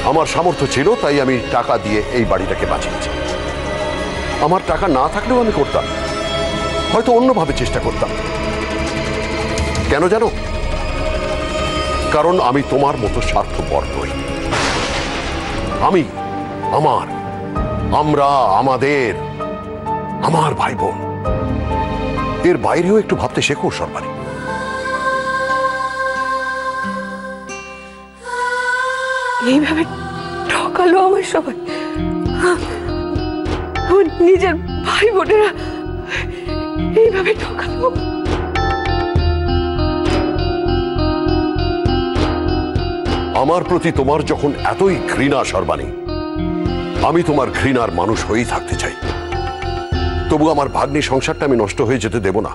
আমার সামর্থ্য ছিল, তাই আমি টাকা দিয়ে এই বাড়িটাকে বাঁচিয়েছি। আমার টাকা না থাকলেও আমি করতাম, হয়তো অন্যভাবে চেষ্টা করতাম। কেন জানো? কারণ আমি তোমার মতো স্বার্থপর নই। আমি আমরা আমাদের আমার ভাই বোন, এর বাইরেও একটু ভাবতে শেখো সর্বাণী। এইভাবে ঠকালো আমার সবাই, আমার নিজের ভাই বোনেরা এইভাবে ঠকালো। আমার প্রতি তোমার যখন এতই ঘৃণা সর্বাণী, আমি তোমার ঘৃণার মানুষ হয়েই থাকতে চাই। তবু আমার ভাগ্নি সংসারটা আমি নষ্ট হয়ে যেতে দেব না।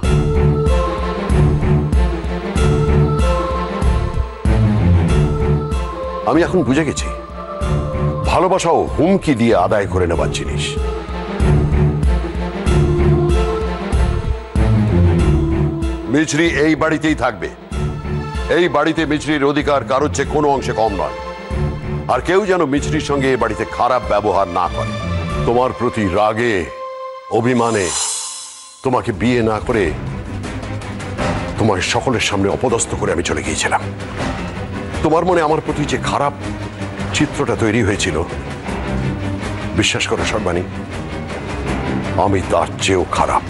আমি এখন বুঝে গেছি ভালোবাসাও হুমকি দিয়ে আদায় করে নেবার জিনিস। মিছরি এই বাড়িতেই থাকবে। এই বাড়িতে মিছরির অধিকার কারোর চেয়ে কোনো অংশে কম নয়। আর কেউ যেন মিছরির সঙ্গে এই বাড়িতে খারাপ ব্যবহার না করে। তোমার প্রতি রাগে অভিমানে তোমাকে বিয়ে না করে তোমার সকলের সামনে অপদস্থ করে আমি চলে গিয়েছিলাম। তোমার মনে আমার প্রতি যে খারাপ চিত্রটা তৈরি হয়েছিল, বিশ্বাস করো সর্বাণী, আমি তার চেয়েও খারাপ।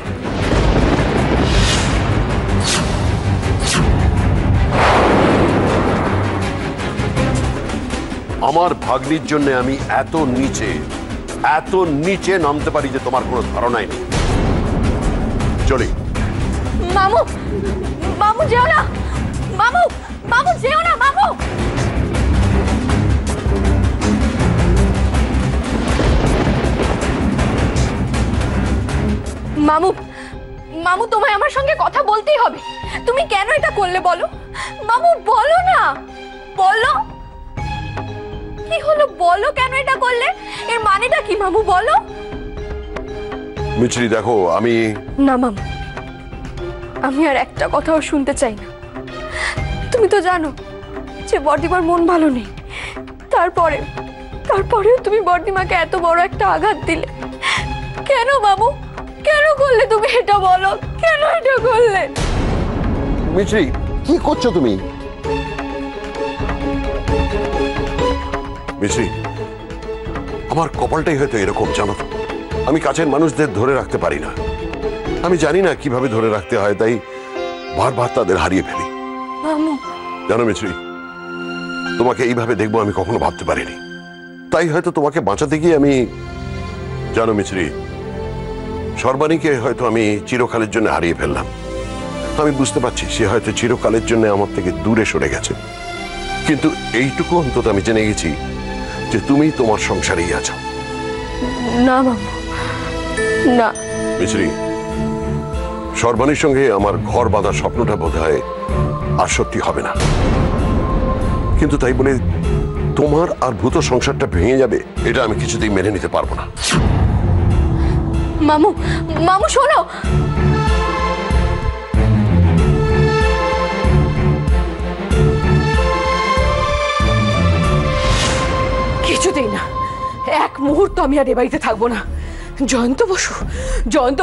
আমার ভাগ্নির জন্য আমি এত নিচে নামতে পারি যে তোমার কোনো ধারণাই নেই। চলি। মামু, মামু যেও না, মামু, মামু যেও না, মামু। মামু, মামু তোমায় আমার সঙ্গে কথা বলতেই হবে। তুমি কেন এটা করলে বলো? মামু বলো না, বলো কি হলো, বলো কেন এটা করলে? এর মানেটা কি মামু, বলো। মিছরি দেখো, আমি না মামু, আমি আর একটা কথাও শুনতে চাই না। তুমি তো জানো যে বর্দিমার মন ভালো নেই। তারপরেও তুমি বর্দিমাকে এত বড় একটা আঘাত দিলে কেন মামু? কেন করলে তুমি এটা, বলো কেন এটা করলে? মিছরি কি করছো তুমি? মিছরি, আমার কপালটাই হয়তো এরকম, জানো তো। আমি কাছের মানুষদের ধরে রাখতে পারি না। আমি জানি না কিভাবে ধরে রাখতে হয়, তাই বারবার তাদের হারিয়ে ফেলি। মামু, জানো মিছরি, তোমাকে এইভাবে দেখবো আমি কখনো ভাবতে পারিনি। তাই হয়তো তোমাকে বাঁচাতে গিয়ে আমি, জানো মিছরি, সর্বাণীকে হয়তো আমি চিরকালের জন্য হারিয়ে ফেললাম। আমি বুঝতে পারছি সে হয়তো চিরকালের জন্য আমার থেকে দূরে সরে গেছে, কিন্তু এইটুকু অন্তত আমি জেনে গেছি যে তুমি তোমার সংসারেই আছো। না মামু, না। মিছরি, সর্বাণীর সঙ্গে আমার ঘর বাঁধার স্বপ্নটা বোধহয় আর সত্যি হবে না, কিন্তু তাই বলে তোমার আর ভূত সংসারটা ভেঙে যাবে এটা আমি কিছুতেই মেনে নিতে পারবো না। মামু, মামু শোনো। কিছুতেই না, এক মুহূর্ত আমি আর এ বাড়িতে থাকবো না। জয়ন্ত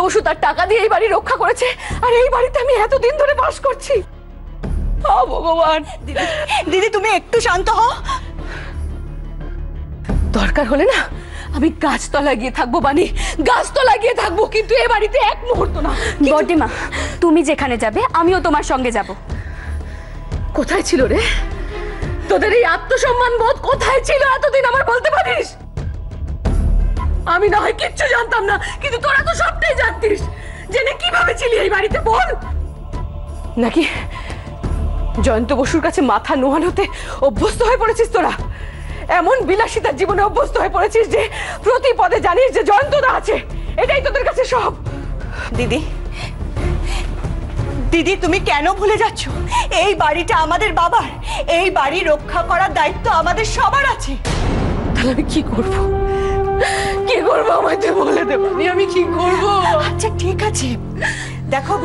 বসু তার টাকা দিয়ে এই বাড়ি রক্ষা করেছে, আর এই বাড়িতে আমি এতদিন ধরে বাস করছি। ভগবান। দিদি তুমি একটু শান্ত হও। দরকার হলে না আমি গাছতলায় গিয়ে থাকবো, বানি গাছতলায় গিয়ে থাকবো, কিন্তু এ বাড়িতে এক মুহূর্ত না। বর্দিমা, তুমি যেখানে যাবে আমিও তোমার সঙ্গে যাব। কোথায় ছিল রে তোদের এই আত্মসম্মান বোধ? কোথায় ছিল এতদিন আমার বলতে পারিস? আমি না হয় কিচ্ছু জানতাম না, কিন্তু তোরা তো সবটাই জানতিস। জেনে কিভাবে ছিলি এই বাড়িতে বল? নাকি জয়ন্ত বসুর কাছে মাথা নোয়ানোতে অভ্যস্ত হয়ে পড়েছিস তোরা? এমন বিলাসিতার জীবনে অভ্যস্ত হয়ে পড়েছিস যে প্রতি পদে জানিস যে জয়ন্তদা আছে, এটাই তোদের কাছে সব। দিদি, দিদি তুমি কেন ভুলে যাচ্ছ? এই বাড়িটা আমাদের বাবার, এই বাড়ি রক্ষা করার দায়িত্ব আমাদের সবার আছে। তাহলে আমি কি করব? কি করবো আমায় তুই বলে দে, আমি কি করব? আচ্ছা ঠিক আছে, দেখো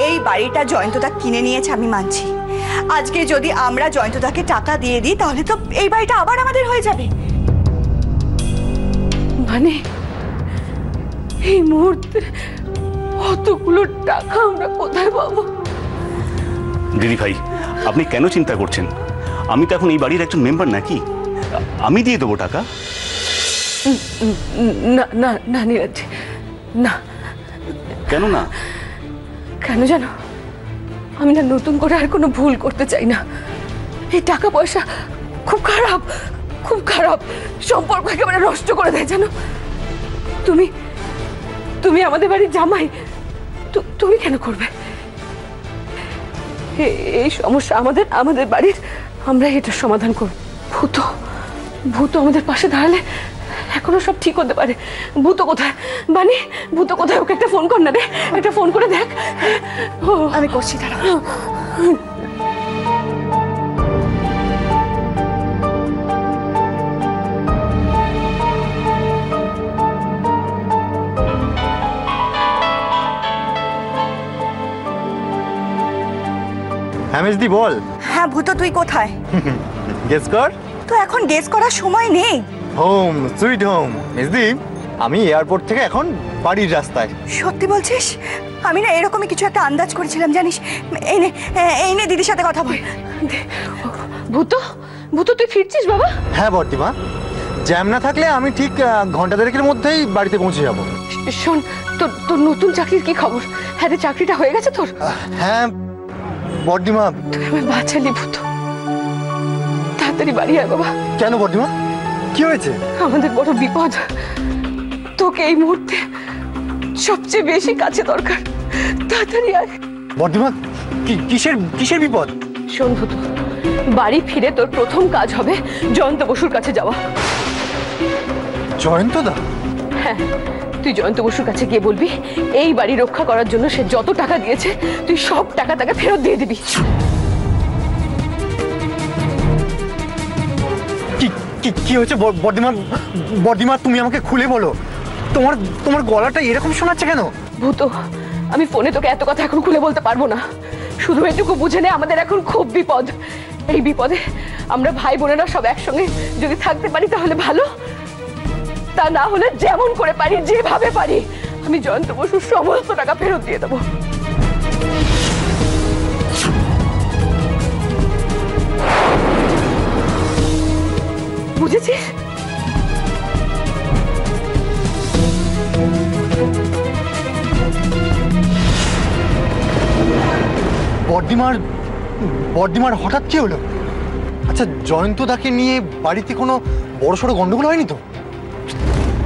এই বাড়িটা জয়ন্তদা কিনে নিয়েছে আমি মানছি, আজকে যদি আমরা জয়ন্তদাকে টাকা দিয়ে দিই তাহলে তো এই বাড়িটা আবার আমাদের হয়ে যাবে। মানে এই মুহূর্তে অতগুলো টাকা আমরা কোথায় পাবো? দিদি ভাই, আপনি কেন চিন্তা করছেন? আমি তো এখন এই বাড়ির একজন মেম্বার নাকি? আমি দিয়ে দেবো টাকা। না না না নীরজ, না। কেন না? কেন জানো, আমি না নতুন করে আর কোনো ভুল করতে চাই না। এই টাকা পয়সা খুব খারাপ, খুব খারাপ, সম্পর্ক একেবারে নষ্ট করে দেয় জানো। তুমি তুমি আমাদের বাড়ির জামাই, তুমি কেন করবে? এই সমস্যা আমাদের আমাদের বাড়ির, আমরা এটার সমাধান করব। ভূত ভূত আমাদের পাশে দাঁড়ালে এখনো সব ঠিক হতে পারে। ভূত কোথায় বানি? ভূত কোথায়? ওকে একটা ফোন কর না রে, একটা ফোন করে দেখ। আমি করছি, দাঁড়া। দি বল। হ্যাঁ ভূত, তুই কোথায়? গেস কর। তো এখন গেস করার সময় নেই। Home sweet home. মেজদি, আমি এয়ারপোর্ট থেকে এখন বাড়ির রাস্তায়। সত্যি বলছিস? আমি না এরকমই কিছু একটা আন্দাজ করেছিলাম জানিস। এই নে দিদির সাথে কথা বল। ভূত ভূত তুই ফিরছিস বাবা? হ্যাঁ বর্দিমা, জ্যাম না থাকলে আমি ঠিক ঘন্টা দেড়েকের মধ্যেই বাড়িতে পৌঁছে যাব। শোন, তোর তোর নতুন চাকরির কি খবর? হ্যাঁ রে, চাকরিটা হয়ে গেছে তোর? হ্যাঁ বর্দিমা। তুই আমায় বাঁচালি ভূত, তাড়াতাড়ি বাড়ি আয় বাবা। কেন বর্দিমা, কি হয়েছে? আমাদের বড় বিপদ, তোকে এই মুহূর্তে সবচেয়ে বেশি কাছে দরকার, তাড়াতাড়ি আয়। বর্দিমা, কিসের কিসের বিপদ? শোন ভূত, বাড়ি ফিরে তোর প্রথম কাজ হবে জয়ন্ত বসুর কাছে যাওয়া। জয়ন্তদা? হ্যাঁ, তুই জয়ন্ত বসুর কাছে গিয়ে বলবি এই বাড়ি রক্ষা করার জন্য সে যত টাকা দিয়েছে তুই সব টাকা তাকে ফেরত দিয়ে দিবি। কি হয়েছে বর্দিমা? বর্দিমা তুমি আমাকে খুলে বলো, তোমার তোমার গলাটা এরকম শোনাচ্ছে কেন? ভূত, আমি ফোনে তোকে এত কথা এখন খুলে বলতে পারবো না। শুধু এটুকু বুঝে নে, আমাদের এখন খুব বিপদ। এই বিপদে আমরা ভাই বোনেরা সব একসঙ্গে যদি থাকতে পারি তাহলে ভালো, তা না হলে যেমন করে পারি, যেভাবে পারি, আমি জয়ন্ত বসুর সমস্ত টাকা ফেরত দিয়ে দেবো। বুঝেছিস? বর্দিমার হঠাৎ কি হলো? আচ্ছা, জয়ন্তদাকে নিয়ে বাড়িতে কোনো বড়সড় গন্ডগোল হয়নি তো?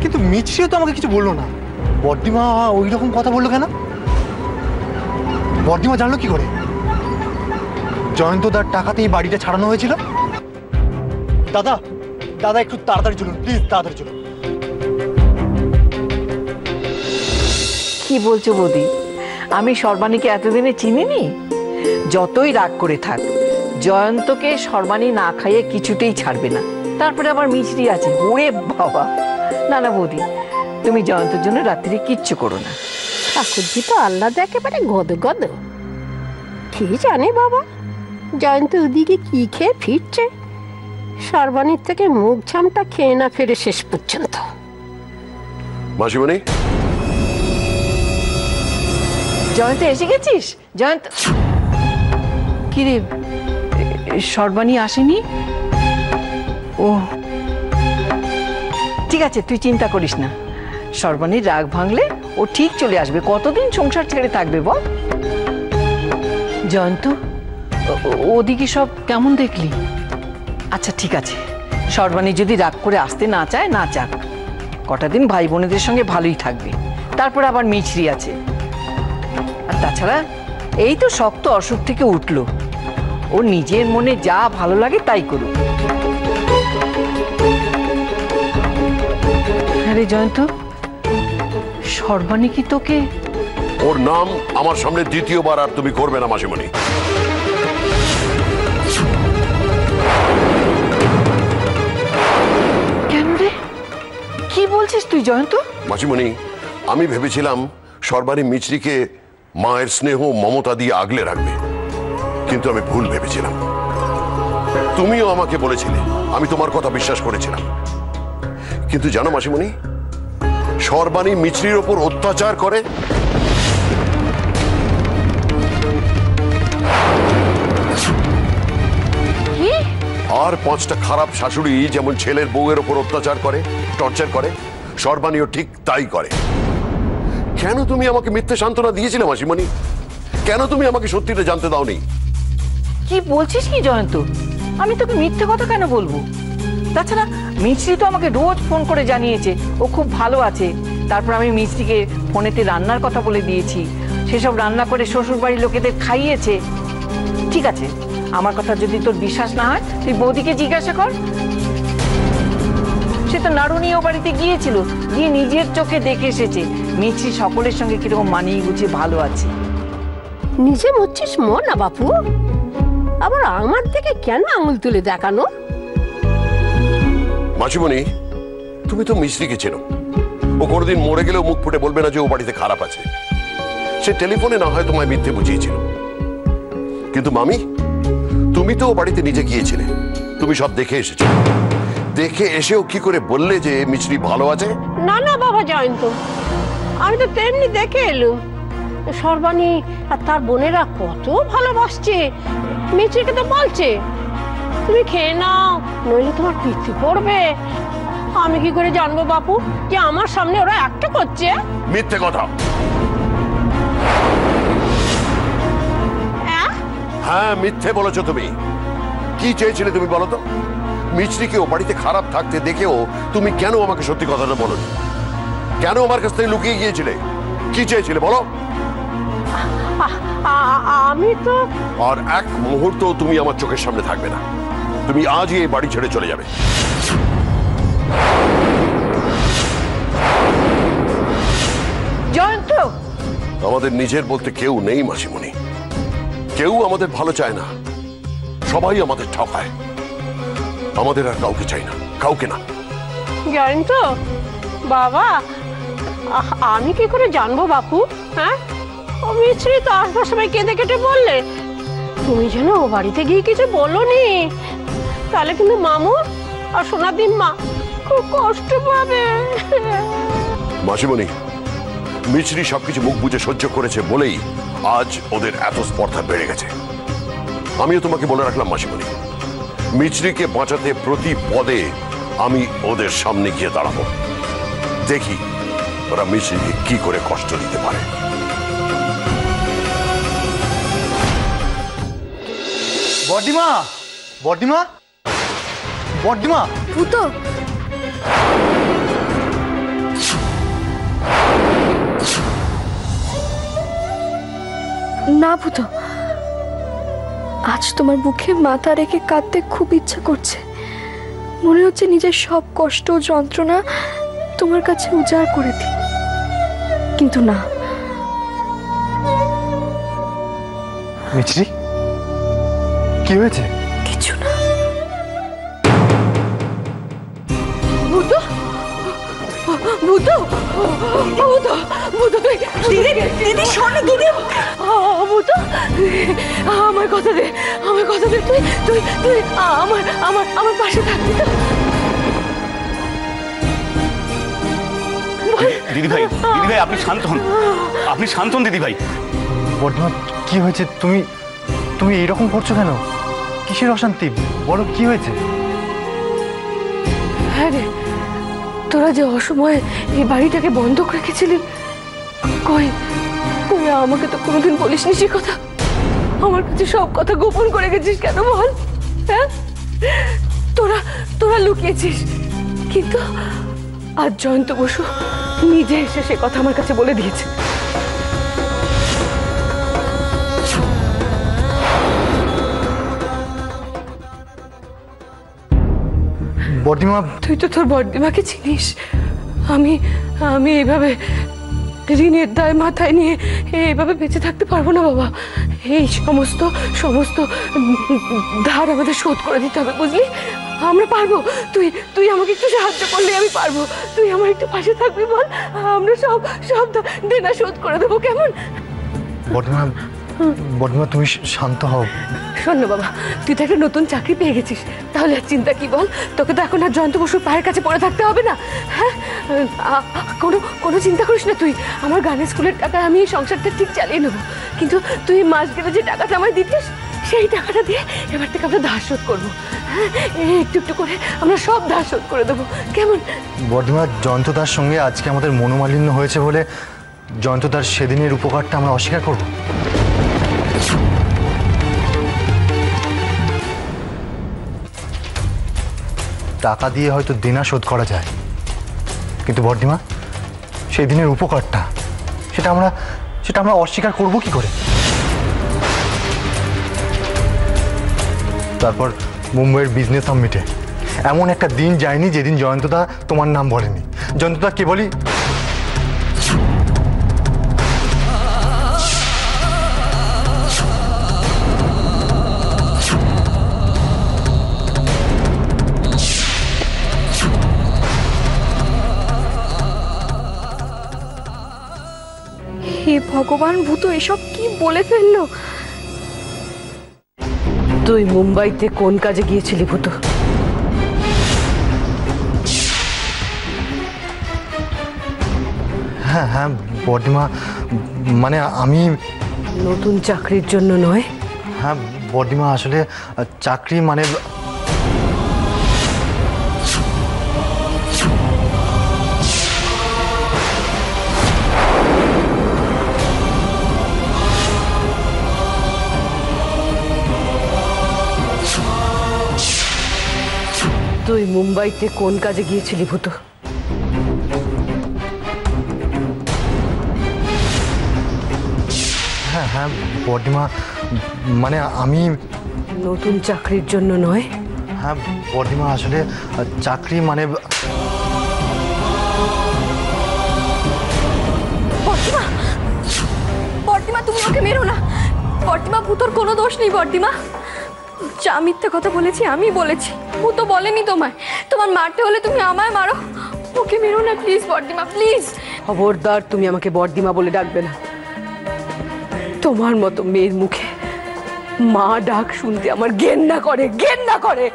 কিন্তু মিছরিও তো আমাকে কিছু বললো না। বর্দিমা ওই রকম কথা বললো কেন? বর্দিমা জানলো কি করে জয়ন্তদার টাকাতে এই বাড়িটা ছাড়ানো হয়েছিল? দাদা দাদা একটু তাড়াতাড়ি চলুন প্লিজ, তাড়াতাড়ি চলুন। কি বলছো বৌদি? আমি সর্বাণীকে এতদিনে চিনিনি? যতই রাগ করে থাক, জয়ন্তকে সর্বাণী না খাইয়ে কিছুতেই ছাড়বে না। তারপরে আবার মিছরি আছে। ওরে বাবা! না না বৌদি, তুমি জয়ন্তের জন্য রাত্রি কিচ্ছু করো না। ঠাকুরজি তো আল্লাদা একেবারে গদ গদ। কি জানে বাবা, জয়ন্ত ওদিকে কি খেয়ে ফিরছে, সর্বাণীর থেকে মুখ ঝামটা খেয়ে না ফেরে শেষ পর্যন্ত। মাসিমণি, জয়ন্ত এসে গেছিস? জয়ন্ত কি রে, সর্বাণী আসেনি? ও ঠিক আছে, তুই চিন্তা করিস না। সর্বাণীর রাগ ভাঙলে ও ঠিক চলে আসবে। কতদিন সংসার ছেড়ে থাকবে বল? জয়ন্ত, ওদিকে সব কেমন দেখলি? আচ্ছা ঠিক আছে, সর্বাণী যদি রাগ করে আসতে না চায়, না চাক। কটা দিন ভাই বোনেদের সঙ্গে ভালোই থাকবে, তারপর আবার মিছরি আছে। আর তাছাড়া এই তো শক্ত অসুখ থেকে উঠলো, ও নিজের মনে যা ভালো লাগে তাই করুক। আরে জয়ন্ত, সর্বাণী কি তোকে? ওর নাম আমার সামনে দ্বিতীয়বার আর তুমি করবে না মাসিমণি। কেন রে, কি বলছিস তুই জয়ন্ত? মাসিমণি, আমি ভেবেছিলাম সর্বাণী মিছরিকে মায়ের স্নেহ মমতা দিয়ে আগলে রাখবে, কিন্তু আমি ভুল ভেবেছিলাম। তুমিও আমাকে বলেছিলে, আমি তোমার কথা বিশ্বাস করেছিলাম। কিন্তু জানো মাসিমণি, সর্বাণী মিছরির ওপর অত্যাচার করে। আর 5টা খারাপ শাশুড়ি যেমন ছেলের বউয়ের ওপর অত্যাচার করে, টর্চার করে, সর্বাণীও ঠিক তাই করে। কেন তুমি আমাকে মিথ্যে সান্ত্বনা দিয়েছিলে মাসিমণি? কেন তুমি আমাকে সত্যিটা জানতে দাওনি? কি বলছিস কি জয়ন্ত? আমি তোকে মিথ্যে কথা কেন বলবো? তাছাড়া মিছরি তো আমাকে রোজ ফোন করে জানিয়েছে ও খুব ভালো আছে। তারপর আমি মিছরিকে ফোনেতে রান্নার কথা বলে দিয়েছি, সেসব রান্না করে শ্বশুর বাড়ির লোকেদের খাইয়েছে। ঠিক আছে, আমার কথা যদি তোর বিশ্বাস না হয় তুই বৌদিকে জিজ্ঞাসা কর। সে তো নারুনি ও বাড়িতে গিয়েছিল, গিয়ে নিজের চোখে দেখে এসেছে মিছরি সকলের সঙ্গে কিরকম মানিয়ে গুছিয়ে ভালো আছে। নিজে মরছিস মর না বাপু, আবার আমার থেকে কেন আঙুল তুলে দেখানো? মাসিমণি, তুমি তো মিছরিকে চেনো। ও কোনোদিন মরে গেলেও মুখ ফুটে বলবে না যে ও বাড়িতে খারাপ আছে। সে টেলিফোনে না হয় তোমায় মিথ্যে বুঝিয়েছিল, কিন্তু মামি তুমি তো ও বাড়িতে নিজে গিয়েছিলে, তুমি সব দেখে এসেছো। দেখে এসেও কি করে বললে যে মিছরি ভালো আছে? না না বাবা জয়ন্ত, আমি তো তেমনি দেখে এলুম। সর্বাণী আর তার বোনেরা কত ভালোবাসছে, মিছরিকে তো বলছে তুমি খেয়ে নাও নইলে তোমার পিঠে পড়বে। আমি কি করে জানবো বাপু যে আমার সামনে ওরা একটা করছে? মিথ্যে কথা। হ্যাঁ, মিথ্যে বলেছো তুমি। কি চেয়েছিলে তুমি বলো তো? মিছরিকে ও বাড়িতে খারাপ থাকতে দেখেও তুমি কেন আমাকে সত্যি কথাটা বলোনি? কেন আমার কাছ থেকে লুকিয়ে গিয়েছিলে? কি চেয়েছিলে বলো? আমি তো আর এক মুহূর্ত তুমি আমার চোখের সামনে থাকবে না। তুমি আজই এই বাড়ি ছেড়ে চলে যাবে। জয়ন্ত, আমাদের নিজের বলতে কেউ নেই মাসিমণি। কেউ আমাদের ভালো চায় না, সবাই আমাদের ঠকায়। আমাদের আর কাউকে চাই না, কাউকে না। জয়ন্ত বাবা, আমি কি করে জানবো বাপু? হ্যাঁ, ও মিছরি তো আসবার সময় কেঁদে কেটে বললে তুমি যেন ও বাড়িতে গিয়ে কিছু বলোনি, তাহলে কিন্তু মামু আর সোনাদিন মা খুব কষ্ট পাবে। মাসিমণি, মিছরি সবকিছু মুখ বুঝে সহ্য করেছে বলেই আজ ওদের এত স্পর্ধা বেড়ে গেছে। আমিও তোমাকে বলে রাখলাম মাসিমণি, মিছরিকে বাঁচাতে প্রতি পদে আমি ওদের সামনে গিয়ে দাঁড়াবো। দেখি ওরা মিছরিকে কি করে কষ্ট দিতে পারে। বর্দিমা, বর্দিমা, বর্দিমা। ভূতো, না ভূতো, আজ তোমার বুকে মাথা রেখে কাঁদতে খুব ইচ্ছা করছে। মনে হচ্ছে নিজের সব কষ্ট ও যন্ত্রণা তোমার কাছে উজাড় করে দিই, কিন্তু না। মিছরি, কি হয়েছে? কিছু না। ভূতো, ভূতো, ভূতো, ভূতো, তুই দিদি, দিদি শোন দিদি। ভূতো, আমার কথা দে, আমার কথা দে, তুই তুই তুই আমার আমার আমার পাশে থাকবি তো? দিদি ভাই, আপনি শান্ত হন, আপনি শান্ত হন দিদি ভাই। বর্দিমা, কি হয়েছে? তুমি তুমি এইরকম করছো কেন? কিসের অশান্তি বলো, কি হয়েছে? হ্যাঁ রে, তোরা যে অসময়ে এই বাড়িটাকে বন্ধক রেখেছিলি, কই কই আমাকে তো কোনোদিন বলিসনি সে কথা। আমার কাছে সব কথা গোপন করে গেছিস কেন বল? হ্যাঁ, তোরা তোরা লুকিয়েছিস, কিন্তু আজ জয়ন্ত বসু নিজে এসে সে কথা আমার কাছে বলে দিয়েছে। বর্দিমা, তুই তো তোর বড়দিমাকে চিনিস। আমি আমি এইভাবে ঋণের দায় মাথায় নিয়ে এইভাবে বেঁচে থাকতে পারবো না বাবা। এই সমস্ত সমস্ত ধার আমাদের শোধ করে দিতে হবে, বুঝলি? আমরা পারবো। তুই তুই আমাকে একটু সাহায্য করলে আমি পারবো। তুই আমার একটু পাশে থাকবি বল, আমরা সব সব দেনা শোধ করে দেবো, কেমন? বর্দিমা, বর্দিমা তুমি শান্ত হও। শোন না বাবা, তুই তো একটা নতুন চাকরি পেয়ে গেছিস, তাহলে আর চিন্তা কি বল? তোকে তো এখন আর জয়ন্ত বসুর পায়ের কাছে পড়ে থাকতে হবে না। হ্যাঁ, কোনো চিন্তা করিস না তুই। আমার গানের স্কুলের টাকা আমি এই সংসারটা ঠিক চালিয়ে নেবো, কিন্তু তুই মাস গেলে যে টাকাটা আমায় দিতিস সেই টাকাটা দিয়ে এবার থেকে আমরা ধার শোধ করবো। হ্যাঁ, একটু একটু করে আমরা সব ধার শোধ করে দেবো, কেমন? বর্দিমা, জয়ন্তদার সঙ্গে আজকে আমাদের মনোমালিন্য হয়েছে বলে জয়ন্তদার সেদিনের উপকারটা আমরা অস্বীকার করব? টাকা দিয়ে হয়তো দেনা শোধ করা যায়, কিন্তু বর্দিমা সেই দিনের উপকারটা সেটা আমরা অস্বীকার করব কি করে? তারপর মুম্বাইয়ের বিজনেস সামিটে এমন একটা দিন যায়নি যেদিন জয়ন্তদা তোমার নাম বলেনি। জয়ন্তদা কেবলই হে ভগবান, ভূত এসব কি বলে ফেললো? তুই মুম্বাইতে কোন কাজে গিয়েছিলি ভূত? হ্যাঁ হ্যাঁ বর্দিমা, মানে আমি নতুন চাকরির জন্য নয়? হ্যাঁ বর্দিমা, আসলে চাকরি মানে তুই মুম্বাইতে কোন কাজে গিয়েছিলি ভূত? হ্যাঁ হ্যাঁ বর্দিমা, মানে আমি নতুন চাকরির জন্য নয়? হ্যাঁ বর্দিমা, আসলে চাকরি মানে বর্দিমা, বর্দিমা তুমি ওকে মেরো না। বর্দিমা, ভূতর কোনো দোষ নেই। বর্দিমা, যা মিথ্যে কথা বলেছি আমি বলেছি, ভূত বলেনি তোমায়। তোমার মারতে হলে তুমি আমায় মারো, ওকে মেরো না প্লিজ। বর্দিমা প্লিজ। খবরদার, তুমি আমাকে বর্দিমা বলে ডাকবে না। তোমার মতো মেয়ের মুখে মা ডাক শুনতে আমার ঘেন্না করে, ঘেন্না করে।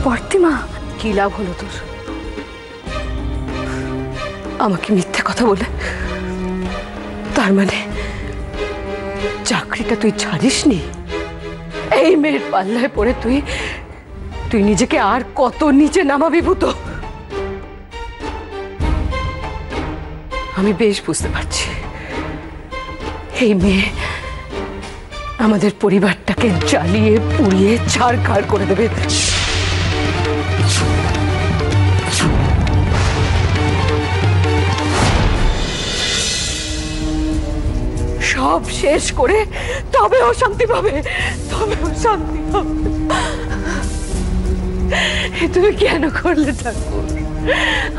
বর্দিমা, কি লাভ হলো তোর আমাকে মিথ্যে কথা বলে? তার মানে চাকরিটা তুই ছাড়িসনি? এই মেয়ের পাল্লায় পড়ে তুই নিজেকে আর কত নিচে নামাবি ভূত? আমি বেশ বুঝতে পারছি এই মেয়ে আমাদের পরিবারটাকে জ্বালিয়ে পুড়িয়ে ছাড়খাড় করে দেবে। সব শেষ করে তবেও শান্তি পাবে, তবেও শান্তি পাবে। তুমি কেন করলে ঠাকুর?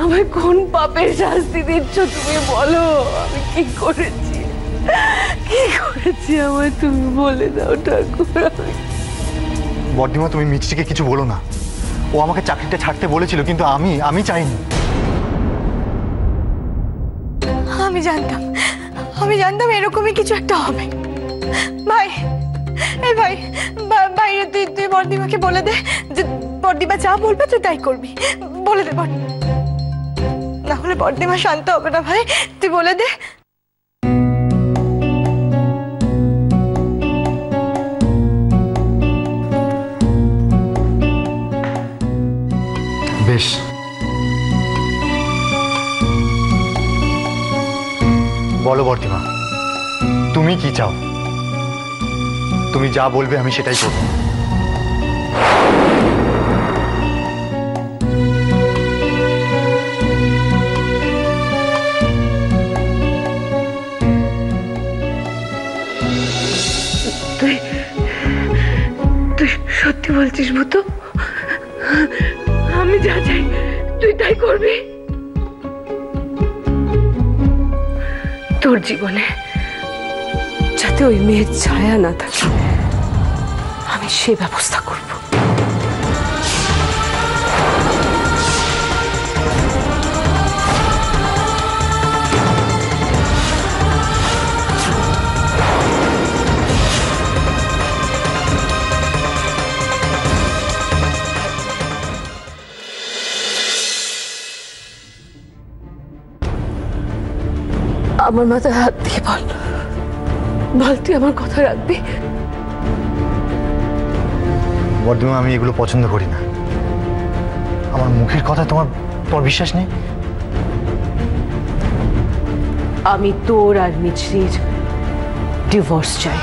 আমায় কোন পাপের শাস্তি দিচ্ছ তুমি বলো? আমি কি করেছি, কি করেছি আমায় তুমি বলে দাও ঠাকুর। বর্দিমা, তুমি মিষ্টিকে কিছু বলো না। ও আমাকে চাকরিটা ছাড়তে বলেছিল, কিন্তু আমি চাইনি। আমি জানতাম এরকমই কিছু একটা হবে। ভাই, এই ভাই, বাইরে তুই বর্দিমাকে বলে দে যে বর্দিমা যা বলবে তুই তাই করবি। বলে দে বর্দিমা, না হলে বর্দিমা শান্ত হবে না। ভাই তুই বলে দে। বেশ, বলো বর্দিমা, তুমি কি চাও? তুমি যা বলবে আমি সেটাই করব। তুই সত্যি বলছিস ভূত? আমি যা চাই তুই তাই করবি? তোর জীবনে যাতে ওই মেয়ের ছায়া না থাকে আমি সে ব্যবস্থা করব। আমার মাথায় হাত দিয়ে বল, বল তুই আমার কথা রাখবি? বর্দিমা, আমি এগুলো পছন্দ করি না। আমার মুখের কথা তোমার তোমার বিশ্বাস নেই? আমি তোর আর মিছরির ডিভোর্স চাই।